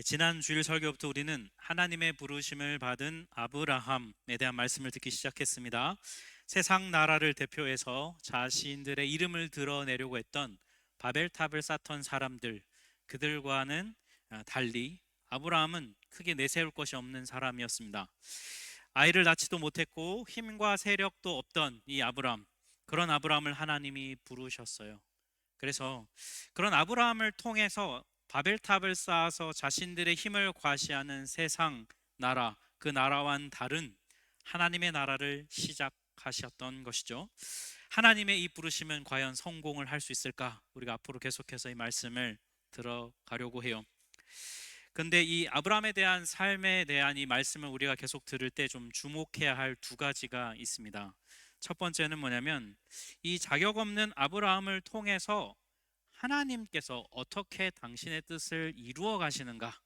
지난 주일 설교부터 우리는 하나님의 부르심을 받은 아브라함에 대한 말씀을 듣기 시작했습니다. 세상 나라를 대표해서 자신들의 이름을 드러내려고 했던 바벨탑을 쌓던 사람들, 그들과는 달리 아브라함은 크게 내세울 것이 없는 사람이었습니다. 아이를 낳지도 못했고 힘과 세력도 없던 이 아브라함, 그런 아브라함을 하나님이 부르셨어요. 그래서 그런 아브라함을 통해서 바벨탑을 쌓아서 자신들의 힘을 과시하는 세상 나라, 그 나라와는 다른 하나님의 나라를 시작하셨던 것이죠. 하나님의 이 부르심은 과연 성공을 할 수 있을까? 우리가 앞으로 계속해서 이 말씀을 들어가려고 해요. 근데 이 아브라함에 대한 삶에 대한 이 말씀을 우리가 계속 들을 때 좀 주목해야 할 두 가지가 있습니다. 첫 번째는 뭐냐면 이 자격 없는 아브라함을 통해서 하나님께서 어떻게 당신의 뜻을 이루어 가시는가,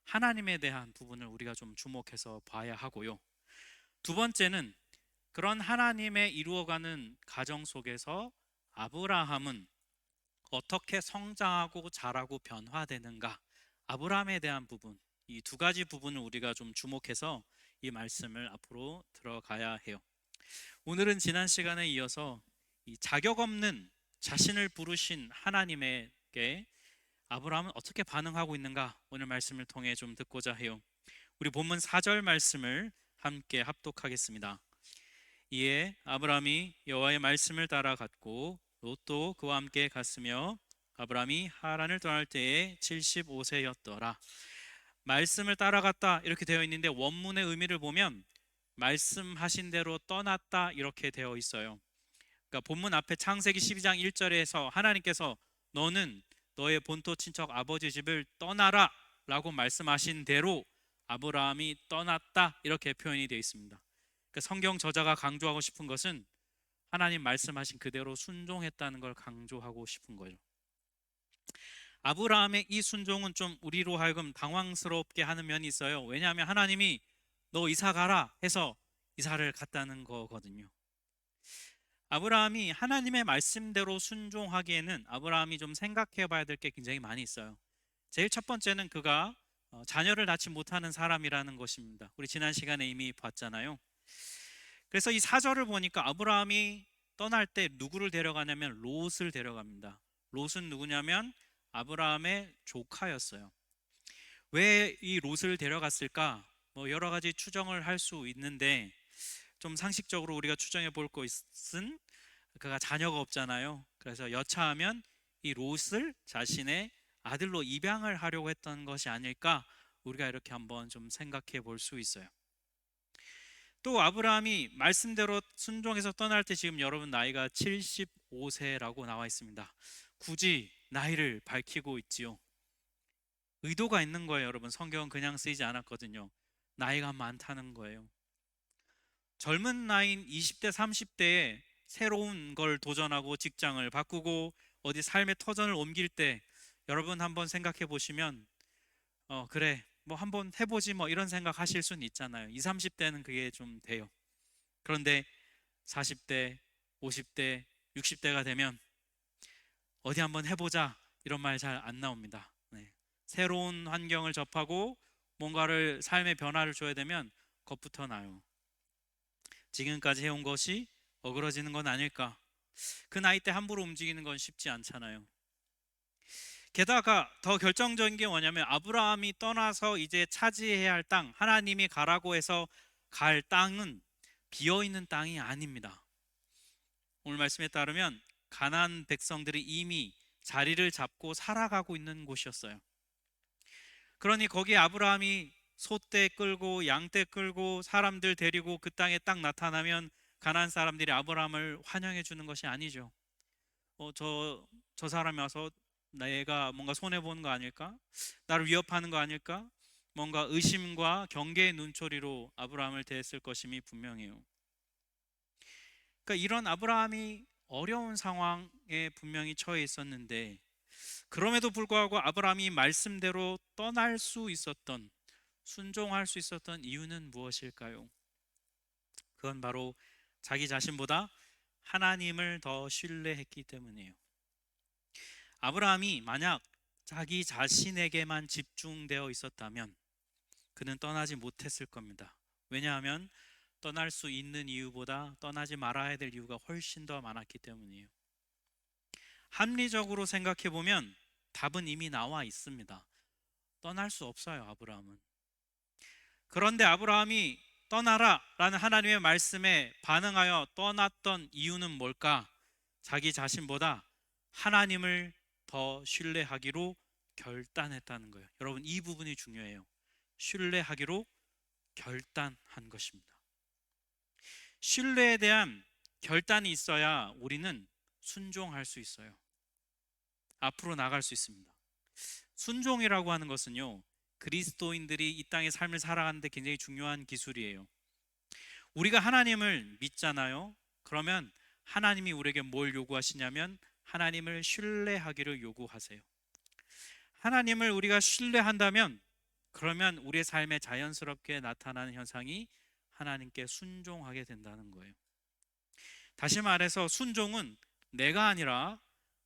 하나님에 대한 부분을 우리가 좀 주목해서 봐야 하고요. 두 번째는 그런 하나님의 이루어가는 가정 속에서 아브라함은 어떻게 성장하고 자라고 변화되는가, 아브라함에 대한 부분, 이 두 가지 부분을 우리가 좀 주목해서 이 말씀을 앞으로 들어가야 해요. 오늘은 지난 시간에 이어서 이 자격 없는 자신을 부르신 하나님에게 아브라함은 어떻게 반응하고 있는가, 오늘 말씀을 통해 좀 듣고자 해요. 우리 본문 4절 말씀을 함께 합독하겠습니다. 이에 아브라함이 여호와의 말씀을 따라갔고 롯도 그와 함께 갔으며 아브라함이 하란을 떠날 때에 75세였더라. 말씀을 따라갔다 이렇게 되어 있는데 원문의 의미를 보면 말씀하신 대로 떠났다 이렇게 되어 있어요. 그러니까 본문 앞에 창세기 12장 1절에서 하나님께서 너는 너의 본토 친척 아버지 집을 떠나라 라고 말씀하신 대로 아브라함이 떠났다 이렇게 표현이 되어 있습니다. 그러니까 성경 저자가 강조하고 싶은 것은 하나님 말씀하신 그대로 순종했다는 걸 강조하고 싶은 거죠. 아브라함의 이 순종은 좀 우리로 하여금 당황스럽게 하는 면이 있어요. 왜냐하면 하나님이 너 이사 가라 해서 이사를 갔다는 거거든요. 아브라함이 하나님의 말씀대로 순종하기에는 아브라함이 좀 생각해 봐야 될 게 굉장히 많이 있어요. 제일 첫 번째는 그가 자녀를 낳지 못하는 사람이라는 것입니다. 우리 지난 시간에 이미 봤잖아요. 그래서 이 사절을 보니까 아브라함이 떠날 때 누구를 데려가냐면 롯을 데려갑니다. 롯은 누구냐면 아브라함의 조카였어요. 왜 이 롯을 데려갔을까? 뭐 여러 가지 추정을 할 수 있는데 좀 상식적으로 우리가 추정해 볼 것은 그가 자녀가 없잖아요. 그래서 여차하면 이 롯을 자신의 아들로 입양을 하려고 했던 것이 아닐까, 우리가 이렇게 한번 좀 생각해 볼 수 있어요. 또 아브라함이 말씀대로 순종해서 떠날 때 지금 여러분 나이가 75세라고 나와 있습니다. 굳이 나이를 밝히고 있지요. 의도가 있는 거예요, 여러분. 성경은 그냥 쓰이지 않았거든요. 나이가 많다는 거예요. 젊은 나이인 20대, 30대에 새로운 걸 도전하고 직장을 바꾸고 어디 삶의 터전을 옮길 때 여러분 한번 생각해 보시면 그래 뭐 한번 해보지 뭐 이런 생각 하실 수는 있잖아요. 20, 30대는 그게 좀 돼요. 그런데 40대, 50대, 60대가 되면 어디 한번 해보자 이런 말 잘 안 나옵니다. 네. 새로운 환경을 접하고 뭔가를 삶의 변화를 줘야 되면 겁부터 나요. 지금까지 해온 것이 어그러지는 건 아닐까? 그 나이 때 함부로 움직이는 건 쉽지 않잖아요. 게다가 더 결정적인 게 뭐냐면 아브라함이 떠나서 이제 차지해야 할 땅, 하나님이 가라고 해서 갈 땅은 비어있는 땅이 아닙니다. 오늘 말씀에 따르면 가나안 백성들이 이미 자리를 잡고 살아가고 있는 곳이었어요. 그러니 거기에 아브라함이 소떼 끌고 양떼 끌고 사람들 데리고 그 땅에 딱 나타나면 가나안 사람들이 아브라함을 환영해 주는 것이 아니죠. 저 사람이 와서 내가 뭔가 손해 보는 거 아닐까? 나를 위협하는 거 아닐까? 뭔가 의심과 경계의 눈초리로 아브라함을 대했을 것임이 분명해요. 그러니까 이런 아브라함이 어려운 상황에 분명히 처해 있었는데 그럼에도 불구하고 아브라함이 말씀대로 떠날 수 있었던, 순종할 수 있었던 이유는 무엇일까요? 그건 바로 자기 자신보다 하나님을 더 신뢰했기 때문이에요. 아브라함이 만약 자기 자신에게만 집중되어 있었다면 그는 떠나지 못했을 겁니다. 왜냐하면 떠날 수 있는 이유보다 떠나지 말아야 될 이유가 훨씬 더 많았기 때문이에요. 합리적으로 생각해 보면 답은 이미 나와 있습니다. 떠날 수 없어요, 아브라함은. 그런데 아브라함이 떠나라 라는 하나님의 말씀에 반응하여 떠났던 이유는 뭘까? 자기 자신보다 하나님을 더 신뢰하기로 결단했다는 거예요. 여러분, 이 부분이 중요해요. 신뢰하기로 결단한 것입니다. 신뢰에 대한 결단이 있어야 우리는 순종할 수 있어요. 앞으로 나갈 수 있습니다. 순종이라고 하는 것은요, 그리스도인들이 이 땅의 삶을 살아가는데 굉장히 중요한 기술이에요. 우리가 하나님을 믿잖아요. 그러면 하나님이 우리에게 뭘 요구하시냐면 하나님을 신뢰하기를 요구하세요. 하나님을 우리가 신뢰한다면 그러면 우리의 삶에 자연스럽게 나타나는 현상이 하나님께 순종하게 된다는 거예요. 다시 말해서 순종은 내가 아니라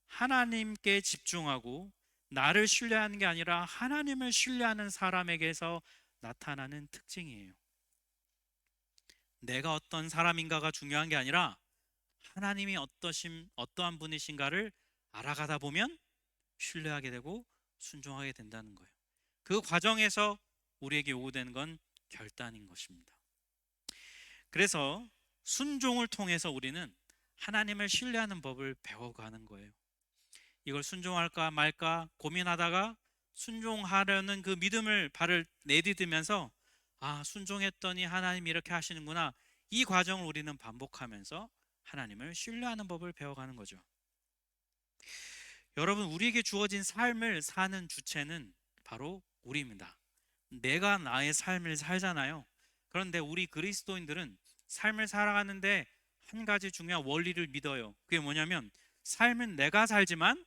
하나님께 집중하고 나를 신뢰하는 게 아니라 하나님을 신뢰하는 사람에게서 나타나는 특징이에요. 내가 어떤 사람인가가 중요한 게 아니라 하나님이 어떠한 분이신가를 알아가다 보면 신뢰하게 되고 순종하게 된다는 거예요. 그 과정에서 우리에게 요구되는 건 결단인 것입니다. 그래서 순종을 통해서 우리는 하나님을 신뢰하는 법을 배워가는 거예요. 이걸 순종할까 말까 고민하다가 순종하려는 그 믿음을 발을 내디디면서 순종했더니 하나님이 이렇게 하시는구나. 이 과정을 우리는 반복하면서 하나님을 신뢰하는 법을 배워가는 거죠. 여러분, 우리에게 주어진 삶을 사는 주체는 바로 우리입니다. 내가 나의 삶을 살잖아요. 그런데 우리 그리스도인들은 삶을 살아가는데 한 가지 중요한 원리를 믿어요. 그게 뭐냐면 삶은 내가 살지만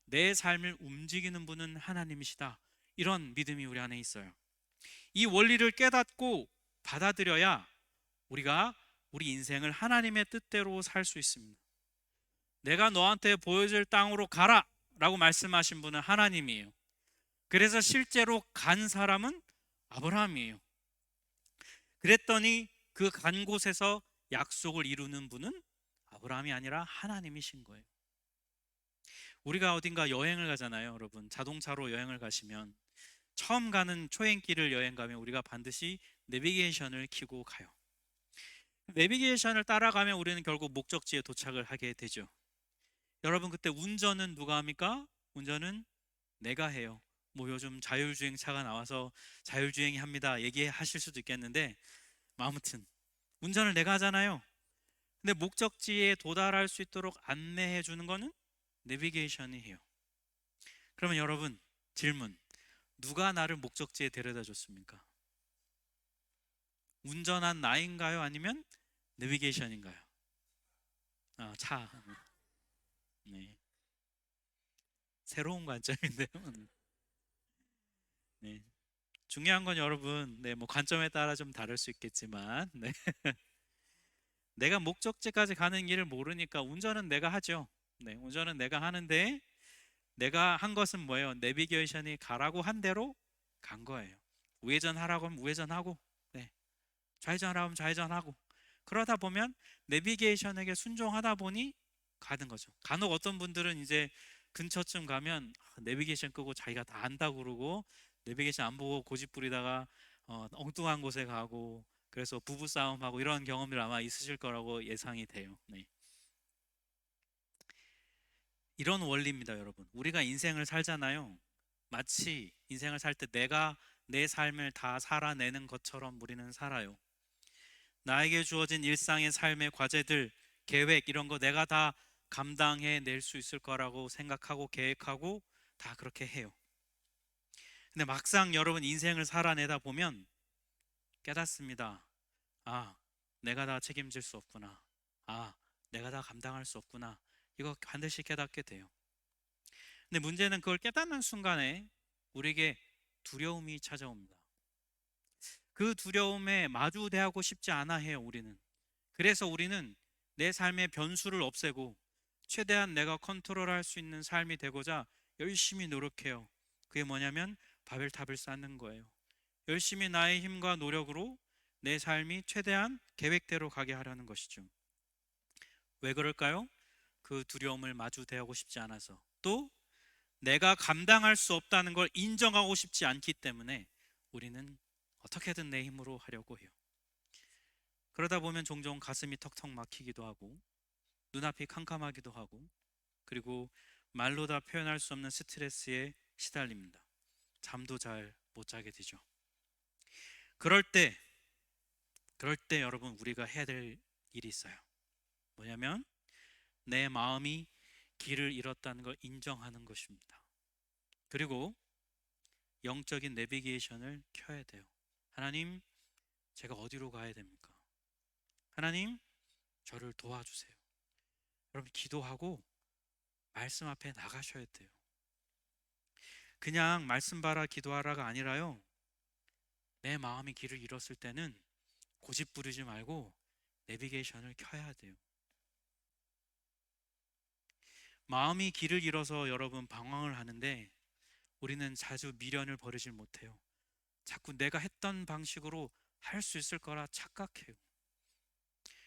내 삶을 움직이는 분은 하나님이시다. 이런 믿음이 우리 안에 있어요. 이 원리를 깨닫고 받아들여야 우리가 우리 인생을 하나님의 뜻대로 살 수 있습니다. 내가 너한테 보여줄 땅으로 가라 라고 말씀하신 분은 하나님이에요. 그래서 실제로 간 사람은 아브라함이에요. 그랬더니 그 간 곳에서 약속을 이루는 분은 아브라함이 아니라 하나님이신 거예요. 우리가 어딘가 여행을 가잖아요, 여러분. 자동차로 여행을 가시면 처음 가는 초행길을 여행 가면 우리가 반드시 내비게이션을 켜고 가요. 내비게이션을 따라가면 우리는 결국 목적지에 도착을 하게 되죠. 여러분, 그때 운전은 누가 합니까? 운전은 내가 해요. 뭐 요즘 자율주행차가 나와서 자율주행이 합니다 얘기하실 수도 있겠는데 아무튼 운전을 내가 하잖아요. 근데 목적지에 도달할 수 있도록 안내해 주는 거는 내비게이션이 해요. 그러면 여러분, 질문. 누가 나를 목적지에 데려다 줬습니까? 운전한 나인가요? 아니면 내비게이션인가요? 차. 네. 새로운 관점인데요. 네. 중요한 건 여러분, 뭐 관점에 따라 좀 다를 수 있겠지만, 내가 목적지까지 가는 길을 모르니까 운전은 내가 하죠. 운전은 내가 하는데 내가 한 것은 뭐예요? 내비게이션이 가라고 한 대로 간 거예요. 우회전하라고 하면 우회전하고, 좌회전하라고 하면 좌회전하고. 그러다 보면 내비게이션에게 순종하다 보니 가는 거죠. 간혹 어떤 분들은 이제 근처쯤 가면 내비게이션 끄고 자기가 다 안다고 그러고 내비게이션 안 보고 고집 부리다가 엉뚱한 곳에 가고 그래서 부부싸움하고 이런 경험들 아마 있으실 거라고 예상이 돼요. 이런 원리입니다, 여러분. 우리가 인생을 살잖아요. 마치 인생을 살 때 내가 내 삶을 다 살아내는 것처럼 우리는 살아요. 나에게 주어진 일상의 삶의 과제들, 계획 이런 거 내가 다 감당해 낼 수 있을 거라고 생각하고 계획하고 다 그렇게 해요. 근데 막상 여러분 인생을 살아내다 보면 깨닫습니다. 내가 다 책임질 수 없구나. 내가 다 감당할 수 없구나. 이거 반드시 깨닫게 돼요. 근데 문제는 그걸 깨닫는 순간에 우리에게 두려움이 찾아옵니다. 그 두려움에 마주대하고 싶지 않아 해요, 우리는. 그래서 우리는 내 삶의 변수를 없애고 최대한 내가 컨트롤할 수 있는 삶이 되고자 열심히 노력해요. 그게 뭐냐면 바벨탑을 쌓는 거예요. 열심히 나의 힘과 노력으로 내 삶이 최대한 계획대로 가게 하려는 것이죠. 왜 그럴까요? 그 두려움을 마주 대하고 싶지 않아서, 또 내가 감당할 수 없다는 걸 인정하고 싶지 않기 때문에 우리는 어떻게든 내 힘으로 하려고 해요. 그러다 보면 종종 가슴이 턱턱 막히기도 하고 눈앞이 캄캄하기도 하고, 그리고 말로 다 표현할 수 없는 스트레스에 시달립니다. 잠도 잘 못 자게 되죠. 그럴 때 여러분, 우리가 해야 될 일이 있어요. 뭐냐면 내 마음이 길을 잃었다는 걸 인정하는 것입니다. 그리고 영적인 내비게이션을 켜야 돼요. 하나님, 제가 어디로 가야 됩니까? 하나님, 저를 도와주세요. 여러분, 기도하고 말씀 앞에 나가셔야 돼요. 그냥 말씀 봐라 기도하라가 아니라요, 내 마음이 길을 잃었을 때는 고집 부리지 말고 내비게이션을 켜야 돼요. 마음이 길을 잃어서 여러분 방황을 하는데 우리는 자주 미련을 버리질 못해요. 자꾸 내가 했던 방식으로 할 수 있을 거라 착각해요.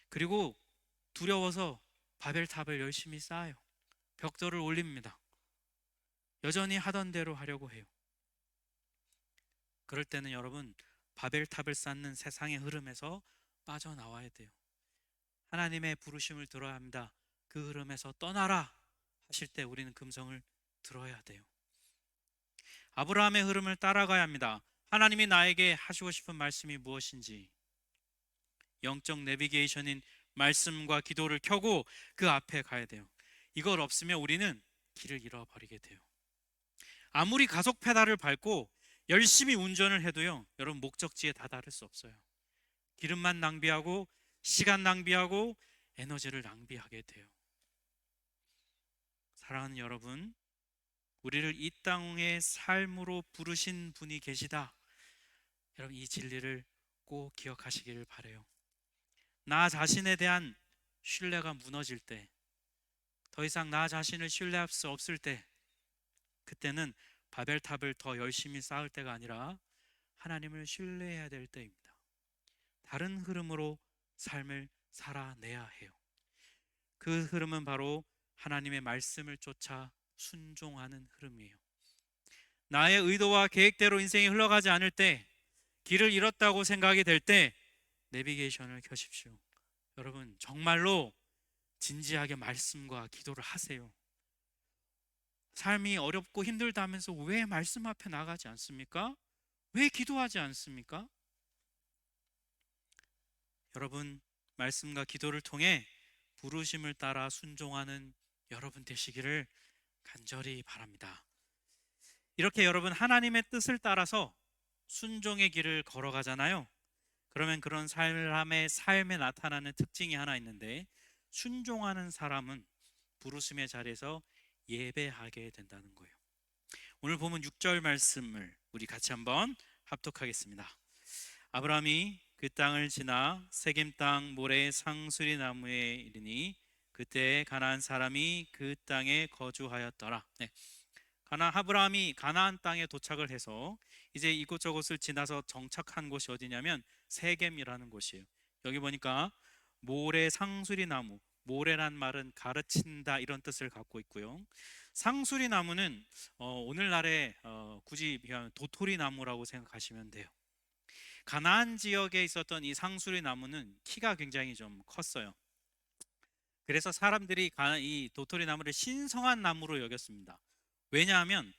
그리고 두려워서 바벨탑을 열심히 쌓아요. 벽돌을 올립니다. 여전히 하던 대로 하려고 해요. 그럴 때는 여러분, 바벨탑을 쌓는 세상의 흐름에서 빠져나와야 돼요. 하나님의 부르심을 들어야 합니다. 그 흐름에서 떠나라 하실 때 우리는 금성을 들어야 돼요. 아브라함의 흐름을 따라가야 합니다. 하나님이 나에게 하시고 싶은 말씀이 무엇인지 영적 내비게이션인 말씀과 기도를 켜고 그 앞에 가야 돼요. 이걸 없으면 우리는 길을 잃어버리게 돼요. 아무리 가속 페달을 밟고 열심히 운전을 해도요, 여러분, 목적지에 다다를 수 없어요. 기름만 낭비하고 시간 낭비하고 에너지를 낭비하게 돼요. 사랑하는 여러분, 우리를 이 땅의 삶으로 부르신 분이 계시다. 여러분, 이 진리를 꼭 기억하시기를 바라요. 나 자신에 대한 신뢰가 무너질 때, 더 이상 나 자신을 신뢰할 수 없을 때, 그때는 바벨탑을 더 열심히 쌓을 때가 아니라 하나님을 신뢰해야 될 때입니다. 다른 흐름으로 삶을 살아내야 해요. 그 흐름은 바로 하나님의 말씀을 쫓아 순종하는 흐름이에요. 나의 의도와 계획대로 인생이 흘러가지 않을 때, 길을 잃었다고 생각이 될 때 내비게이션을 켜십시오. 여러분, 정말로 진지하게 말씀과 기도를 하세요. 삶이 어렵고 힘들다면서 왜 말씀 앞에 나가지 않습니까? 왜 기도하지 않습니까? 여러분, 말씀과 기도를 통해 부르심을 따라 순종하는 여러분 되시기를 간절히 바랍니다. 이렇게 여러분, 하나님의 뜻을 따라서 순종의 길을 걸어가잖아요. 그러면 그런 삶에 나타나는 특징이 하나 있는데, 순종하는 사람은 부르심의 자리에서 예배하게 된다는 거예요. 오늘 보면 6절 말씀을 우리 같이 한번 합독하겠습니다. 아브라함이 그 땅을 지나 세겜 땅 모래 상수리 나무에 이르니 그때 가나안 사람이 그 땅에 거주하였더라. 네. 아브라함이 가나안 땅에 도착을 해서 이제 이곳저곳을 지나서 정착한 곳이 어디냐면 세겜이라는 곳이에요. 여기 보니까 모래 상수리 나무, 모래란 말은 가르친다 이런 뜻을 갖고 있고요. 상수리 나무는 오늘날에 굳이 비하면 도토리 나무라고 생각하시면 돼요. 가나안 지역에 있었던 이 상수리 나무는 키가 굉장히 좀 컸어요. 그래서 사람들이 이 도토리 나무를 신성한 나무로 여겼습니다. 왜냐하면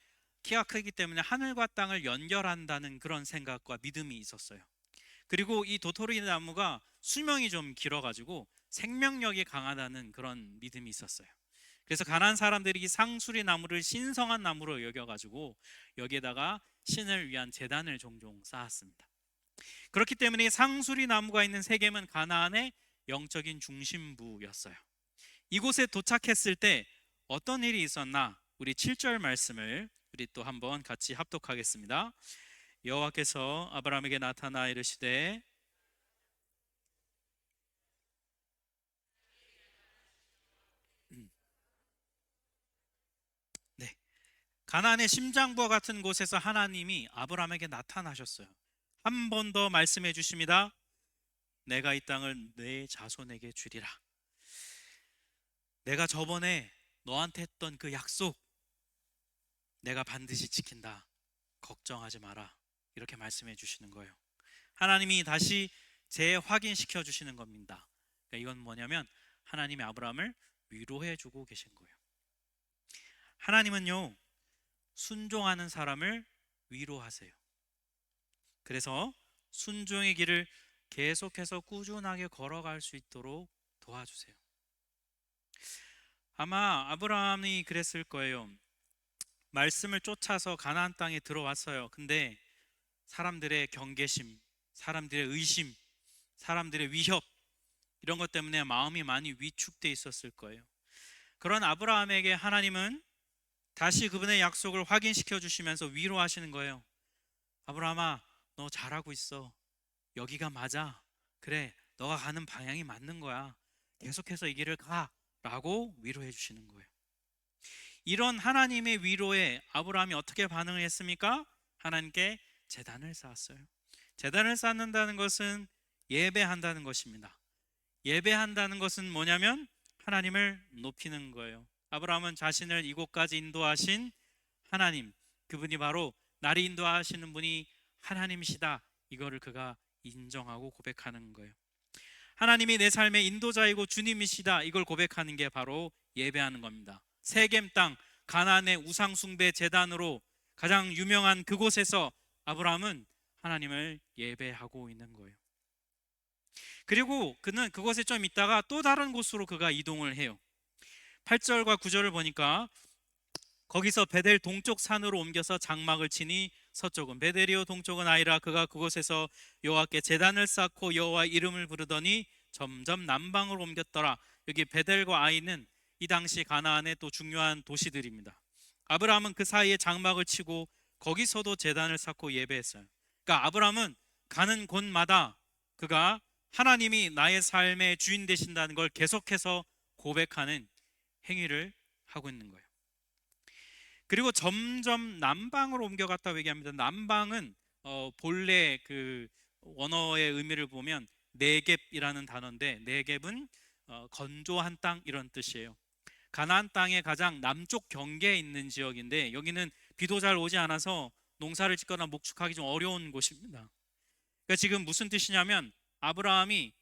키가 크기 때문에 하늘과 땅을 연결한다는 그런 생각과 믿음이 있었어요. 그리고 이 도토리 나무가 수명이 좀 길어가지고 생명력이 강하다는 그런 믿음이 있었어요. 그래서 가나안 사람들이 이 상수리 나무를 신성한 나무로 여겨가지고 여기에다가 신을 위한 제단을 종종 쌓았습니다. 그렇기 때문에 상수리 나무가 있는 세겜은 가나안의 영적인 중심부였어요. 이곳에 도착했을 때 어떤 일이 있었나? 우리 7절 말씀을 우리 또 한번 같이 합독하겠습니다. 여호와께서 아브라함에게 나타나 이르시되, 네, 가나안의 심장부와 같은 곳에서 하나님이 아브라함에게 나타나셨어요. 한 번 더 말씀해 주십니다. 내가 이 땅을 내 자손에게 주리라. 내가 저번에 너한테 했던 그 약속 내가 반드시 지킨다. 걱정하지 마라. 이렇게 말씀해 주시는 거예요. 하나님이 다시 재확인시켜 주시는 겁니다. 그러니까 이건 뭐냐면 하나님이 아브라함을 위로해 주고 계신 거예요. 하나님은요, 순종하는 사람을 위로하세요. 그래서 순종의 길을 계속해서 꾸준하게 걸어갈 수 있도록 도와주세요. 아마 아브라함이 그랬을 거예요. 말씀을 쫓아서 가나안 땅에 들어왔어요. 근데 사람들의 경계심, 사람들의 의심, 사람들의 위협, 이런 것 때문에 마음이 많이 위축돼 있었을 거예요. 그런 아브라함에게 하나님은 다시 그분의 약속을 확인시켜 주시면서 위로하시는 거예요. 아브라함아, 너 잘하고 있어. 여기가 맞아. 그래, 너가 가는 방향이 맞는 거야. 계속해서 이 길을 가. 라고 위로해 주시는 거예요. 이런 하나님의 위로에 아브라함이 어떻게 반응을 했습니까? 하나님께 제단을 쌓았어요. 제단을 쌓는다는 것은 예배한다는 것입니다. 예배한다는 것은 뭐냐면 하나님을 높이는 거예요. 아브라함은 자신을 이곳까지 인도하신 하나님, 그분이 바로 나를 인도하시는 분이 하나님이시다, 이거를 그가 인정하고 고백하는 거예요. 하나님이 내 삶의 인도자이고 주님이시다, 이걸 고백하는 게 바로 예배하는 겁니다. 세겜 땅 가나안의 우상 숭배 제단으로 가장 유명한 그곳에서 아브라함은 하나님을 예배하고 있는 거예요. 그리고 그는 그곳에 좀 있다가 또 다른 곳으로 그가 이동을 해요. 8절과 9절을 보니까 거기서 베델 동쪽 산으로 옮겨서 장막을 치니 서쪽은 베델이요 동쪽은 아이라. 그가 그곳에서 여호와께 제단을 쌓고 여호와 이름을 부르더니 점점 남방으로 옮겼더라. 여기 베델과 아이는 이 당시 가나안의 또 중요한 도시들입니다. 아브라함은 그 사이에 장막을 치고 거기서도 제단을 쌓고 예배했어요. 그러니까 아브라함은 가는 곳마다 그가 하나님이 나의 삶의 주인 되신다는 걸 계속해서 고백하는 행위를 하고 있는 거예요. 그리고 점점 남방으로 옮겨갔다고 얘기합니다. 남방은 본래 그 원어의 의미를 보면 네겝이라는 단어인데, 네겝은 건조한 땅, 이런 뜻이에요. 가나안 땅의 가장 남쪽 경계에 있는 지역인데 여기는 비도 잘 오지 않아서 농사를 짓거나 목축하기 좀 어려운 곳입니다. 그러니까 지금 무슨 뜻이냐면 아브라함이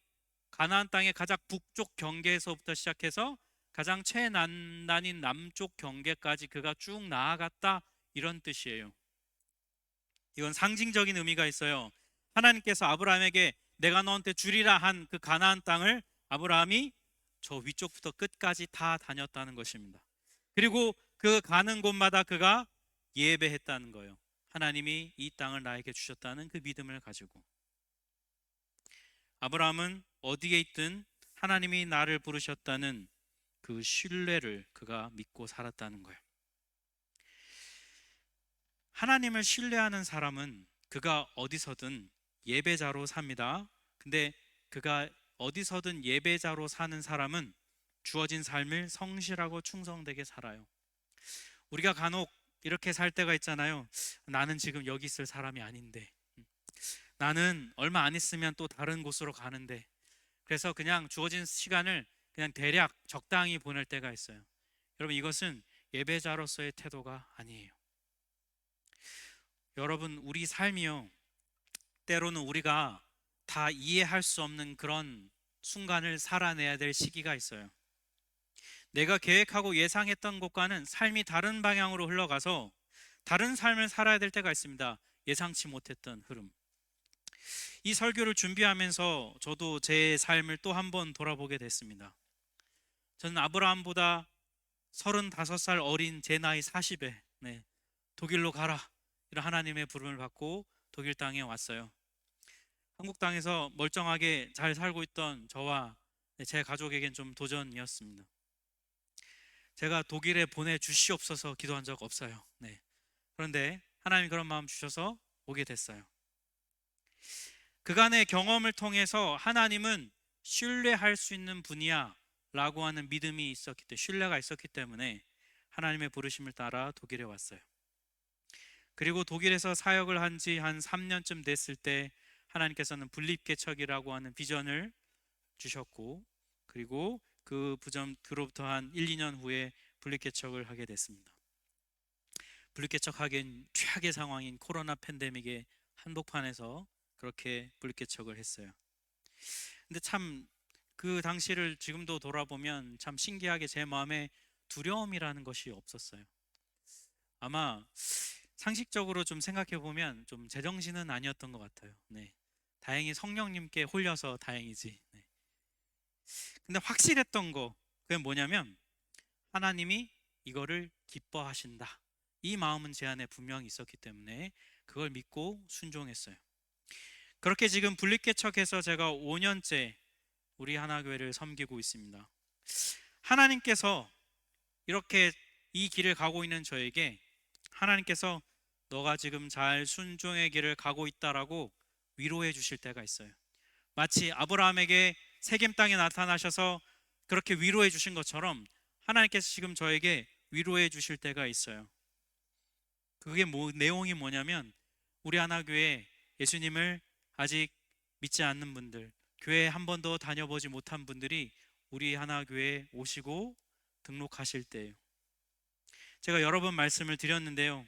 가나안 땅의 가장 북쪽 경계에서부터 시작해서 가장 최난단인 남쪽 경계까지 그가 쭉 나아갔다, 이런 뜻이에요. 이건 상징적인 의미가 있어요. 하나님께서 아브라함에게 내가 너한테 주리라 한 그 가나안 땅을 아브라함이 저 위쪽부터 끝까지 다 다녔다는 것입니다. 그리고 그 가는 곳마다 그가 예배했다는 거예요. 하나님이 이 땅을 나에게 주셨다는 그 믿음을 가지고 아브라함은 어디에 있든 하나님이 나를 부르셨다는 그 신뢰를 그가 믿고 살았다는 거예요. 하나님을 신뢰하는 사람은 그가 어디서든 예배자로 삽니다. 근데 그가 어디서든 예배자로 사는 사람은 주어진 삶을 성실하고 충성되게 살아요. 우리가 간혹 이렇게 살 때가 있잖아요. 나는 지금 여기 있을 사람이 아닌데, 나는 얼마 안 있으면 또 다른 곳으로 가는데, 그래서 그냥 주어진 시간을 그냥 대략 적당히 보낼 때가 있어요. 여러분, 이것은 예배자로서의 태도가 아니에요. 여러분, 우리 삶이요, 때로는 우리가 다 이해할 수 없는 그런 순간을 살아내야 될 시기가 있어요. 내가 계획하고 예상했던 것과는 삶이 다른 방향으로 흘러가서 다른 삶을 살아야 될 때가 있습니다. 예상치 못했던 흐름. 이 설교를 준비하면서 저도 제 삶을 또 한 번 돌아보게 됐습니다. 저는 아브라함보다 35살 어린 제 나이 40에 독일로 가라, 이런 하나님의 부름을 받고 독일 땅에 왔어요. 한국 땅에서 멀쩡하게 잘 살고 있던 저와 제 가족에겐 좀 도전이었습니다. 제가 독일에 보내주시옵소서 기도한 적 없어요. 그런데 하나님이 그런 마음 주셔서 오게 됐어요. 그간의 경험을 통해서 하나님은 신뢰할 수 있는 분이야 라고 하는 믿음이 있었기 때문에, 신뢰가 있었기 때문에 하나님의 부르심을 따라 독일에 왔어요. 그리고 독일에서 사역을 한 지 한 3년쯤 됐을 때 하나님께서는 분립개척이라고 하는 비전을 주셨고, 그리고 그 부점 그로부터 한 1, 2년 후에 분립개척을 하게 됐습니다. 분립개척하기엔 최악의 상황인 코로나 팬데믹의 한복판에서 그렇게 분립개척을 했어요. 근데 참 그 당시를 지금도 돌아보면 참 신기하게 제 마음에 두려움이라는 것이 없었어요. 아마 상식적으로 좀 생각해 보면 좀 제정신은 아니었던 것 같아요. 네. 다행히 성령님께 홀려서 다행이지. 네. 근데 확실했던 거, 그게 뭐냐면 하나님이 이거를 기뻐하신다. 이 마음은 제 안에 분명히 있었기 때문에 그걸 믿고 순종했어요. 그렇게 지금 분립개척해서 제가 5년째 우리 하나교회를 섬기고 있습니다. 하나님께서 이렇게 이 길을 가고 있는 저에게 하나님께서 너가 지금 잘 순종의 길을 가고 있다라고 위로해 주실 때가 있어요. 마치 아브라함에게 세겜 땅에 나타나셔서 그렇게 위로해 주신 것처럼 하나님께서 지금 저에게 위로해 주실 때가 있어요. 그게 내용이 뭐냐면 우리 하나교회 예수님을 아직 믿지 않는 분들, 교회 한 번도 다녀보지 못한 분들이 우리 하나교회에 오시고 등록하실 때예요. 제가 여러 번 말씀을 드렸는데요.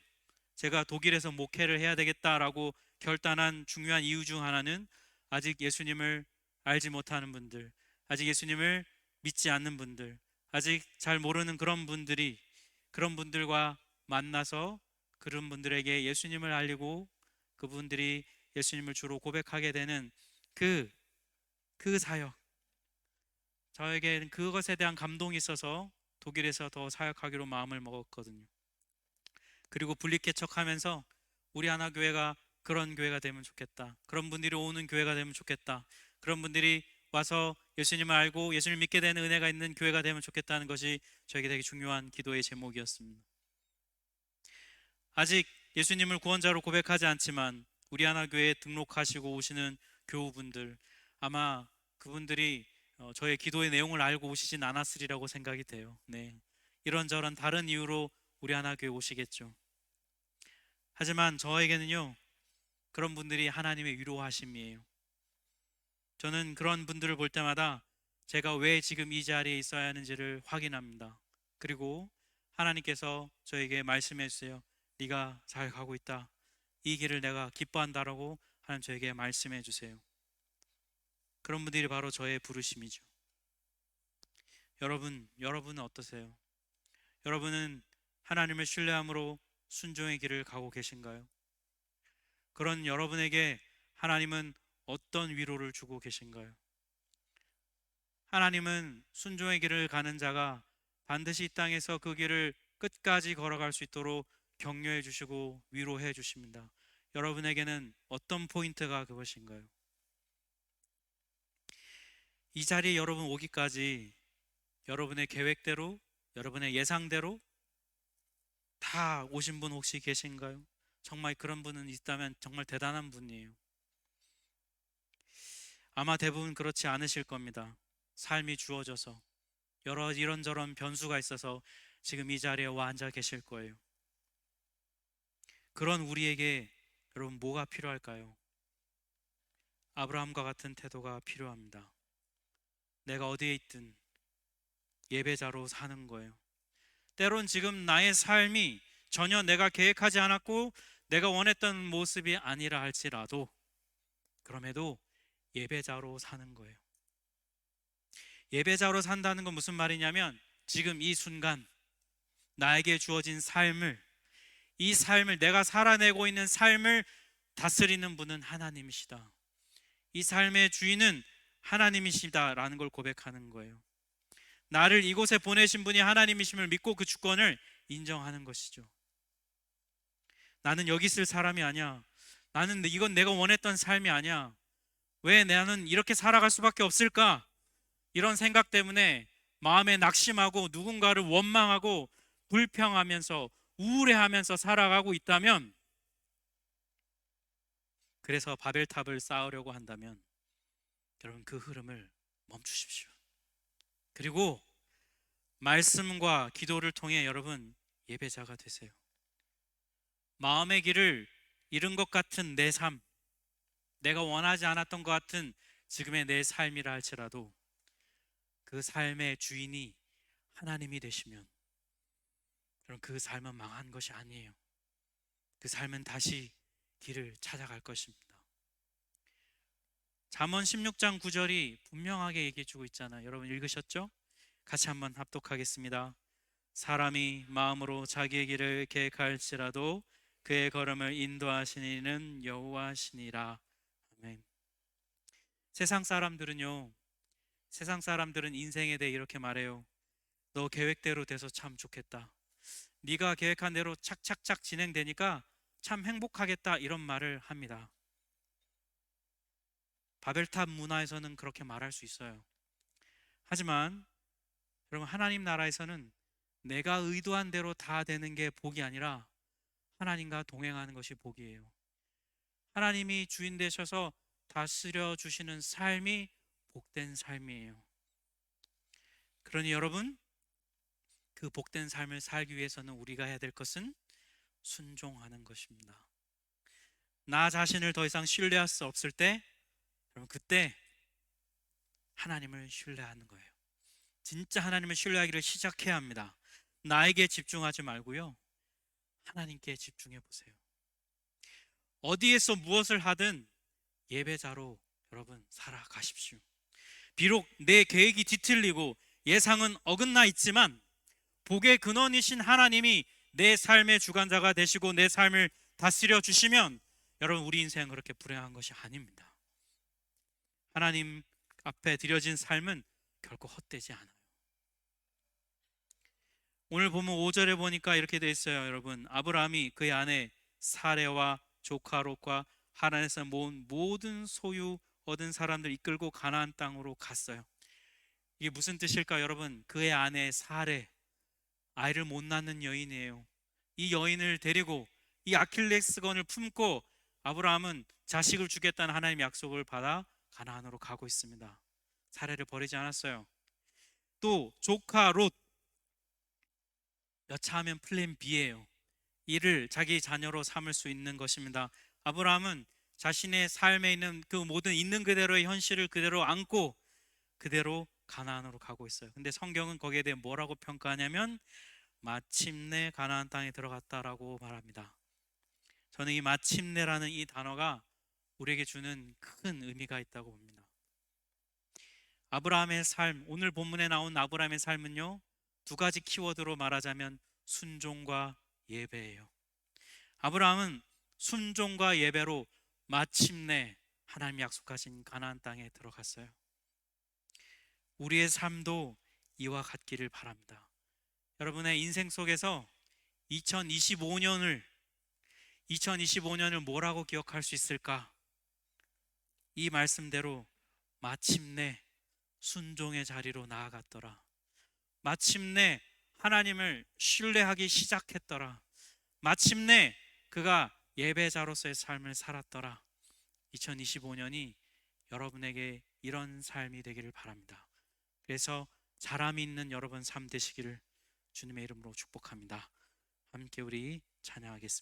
제가 독일에서 목회를 해야 되겠다라고 결단한 중요한 이유 중 하나는 아직 예수님을 알지 못하는 분들, 아직 예수님을 믿지 않는 분들, 아직 잘 모르는 그런 분들과 만나서 그런 분들에게 예수님을 알리고 그분들이 예수님을 주로 고백하게 되는 그, 그 사역. 저에게는 그것에 대한 감동이 있어서 독일에서 더 사역하기로 마음을 먹었거든요. 그리고 분립개척하면서 우리 하나교회가 그런 교회가 되면 좋겠다. 그런 분들이 오는 교회가 되면 좋겠다. 그런 분들이 와서 예수님을 알고 예수님을 믿게 되는 은혜가 있는 교회가 되면 좋겠다는 것이 저에게 되게 중요한 기도의 제목이었습니다. 아직 예수님을 구원자로 고백하지 않지만 우리 하나교회에 등록하시고 오시는 교우분들, 아마 그분들이 저의 기도의 내용을 알고 오시진 않았으리라고 생각이 돼요. 네. 이런저런 다른 이유로 우리 하나교회 오시겠죠. 하지만 저에게는요, 그런 분들이 하나님의 위로하심이에요. 저는 그런 분들을 볼 때마다 제가 왜 지금 이 자리에 있어야 하는지를 확인합니다. 그리고 하나님께서 저에게 말씀해 주세요. 네가 잘 가고 있다. 이 길을 내가 기뻐한다라고 하나님 저에게 말씀해 주세요. 그런 분들이 바로 저의 부르심이죠. 여러분은 어떠세요? 여러분은 하나님을 신뢰함으로 순종의 길을 가고 계신가요? 그런 여러분에게 하나님은 어떤 위로를 주고 계신가요? 하나님은 순종의 길을 가는 자가 반드시 이 땅에서 그 길을 끝까지 걸어갈 수 있도록 격려해 주시고 위로해 주십니다. 여러분에게는 어떤 포인트가 그것인가요? 이 자리에 여러분 오기까지 여러분의 계획대로, 여러분의 예상대로 다 오신 분 혹시 계신가요? 정말 그런 분은 있다면 정말 대단한 분이에요. 아마 대부분 그렇지 않으실 겁니다. 삶이 주어져서 여러 이런저런 변수가 있어서 지금 이 자리에 와 앉아 계실 거예요. 그런 우리에게 여러분 뭐가 필요할까요? 아브라함과 같은 태도가 필요합니다. 내가 어디에 있든 예배자로 사는 거예요. 때론 지금 나의 삶이 전혀 내가 계획하지 않았고 내가 원했던 모습이 아니라 할지라도 그럼에도 예배자로 사는 거예요. 예배자로 산다는 건 무슨 말이냐면 지금 이 순간 나에게 주어진 이 삶을 내가 살아내고 있는 삶을 다스리는 분은 하나님이시다. 이 삶의 주인은 하나님이시다라는 걸 고백하는 거예요. 나를 이곳에 보내신 분이 하나님이심을 믿고 그 주권을 인정하는 것이죠. 나는 여기 있을 사람이 아니야. 이건 내가 원했던 삶이 아니야. 왜 나는 이렇게 살아갈 수밖에 없을까? 이런 생각 때문에 마음에 낙심하고 누군가를 원망하고 불평하면서 우울해하면서 살아가고 있다면, 그래서 바벨탑을 쌓으려고 한다면 여러분 그 흐름을 멈추십시오. 그리고 말씀과 기도를 통해 여러분 예배자가 되세요. 마음의 길을 잃은 것 같은 내 삶, 내가 원하지 않았던 것 같은 지금의 내 삶이라 할지라도 그 삶의 주인이 하나님이 되시면 그럼 그 삶은 망한 것이 아니에요. 그 삶은 다시 길을 찾아갈 것입니다. 잠언 16장 9절이 분명하게 얘기해 주고 있잖아요. 여러분 읽으셨죠? 같이 한번 합독하겠습니다. 사람이 마음으로 자기의 길을 계획할지라도 그의 걸음을 인도하시는 이는 여호와시니라. 아멘. 세상 사람들은요, 세상 사람들은 인생에 대해 이렇게 말해요. 너 계획대로 돼서 참 좋겠다. 네가 계획한 대로 착착착 진행되니까 참 행복하겠다, 이런 말을 합니다. 바벨탑 문화에서는 그렇게 말할 수 있어요. 하지만 여러분, 하나님 나라에서는 내가 의도한 대로 다 되는 게 복이 아니라 하나님과 동행하는 것이 복이에요. 하나님이 주인 되셔서 다스려 주시는 삶이 복된 삶이에요. 그러니 여러분, 그 복된 삶을 살기 위해서는 우리가 해야 될 것은 순종하는 것입니다. 나 자신을 더 이상 신뢰할 수 없을 때, 여러분, 그때 하나님을 신뢰하는 거예요. 진짜 하나님을 신뢰하기를 시작해야 합니다. 나에게 집중하지 말고요, 하나님께 집중해 보세요. 어디에서 무엇을 하든 예배자로 여러분 살아가십시오. 비록 내 계획이 뒤틀리고 예상은 어긋나 있지만 복의 근원이신 하나님이 내 삶의 주관자가 되시고 내 삶을 다스려 주시면 여러분, 우리 인생은 그렇게 불행한 것이 아닙니다. 하나님 앞에 드려진 삶은 결코 헛되지 않아요. 오늘 보면 5절에 보니까 이렇게 되어 있어요. 여러분, 아브라함이 그의 아내 사레와 조카 롯과 하란에서 모은 모든 소유 얻은 사람들 이끌고 가나안 땅으로 갔어요. 이게 무슨 뜻일까요? 여러분, 그의 아내 사레, 아이를 못 낳는 여인이에요. 이 여인을 데리고 이 아킬레스건을 품고 아브라함은 자식을 주겠다는 하나님의 약속을 받아 가나안으로 가고 있습니다. 사레를 버리지 않았어요. 또 조카 롯, 여차하면 플랜 B예요. 이를 자기 자녀로 삼을 수 있는 것입니다. 아브라함은 자신의 삶에 있는 그 모든 있는 그대로의 현실을 그대로 안고 그대로 가나안으로 가고 있어요. 근데 성경은 거기에 대해 뭐라고 평가하냐면 마침내 가나안 땅에 들어갔다라고 말합니다. 저는 이 마침내라는 이 단어가 우리에게 주는 큰 의미가 있다고 봅니다. 아브라함의 삶, 오늘 본문에 나온 아브라함의 삶은요, 두 가지 키워드로 말하자면 순종과 예배예요. 아브라함은 순종과 예배로 마침내 하나님이 약속하신 가나안 땅에 들어갔어요. 우리의 삶도 이와 같기를 바랍니다. 여러분의 인생 속에서 2025년을 뭐라고 기억할 수 있을까? 이 말씀대로 마침내 순종의 자리로 나아갔더라. 마침내 하나님을 신뢰하기 시작했더라. 마침내 그가 예배자로서의 삶을 살았더라. 2025년이 여러분에게 이런 삶이 되기를 바랍니다. 그래서 자람이 있는 여러분 삶 되시기를 주님의 이름으로 축복합니다. 함께 우리 찬양하겠습니다.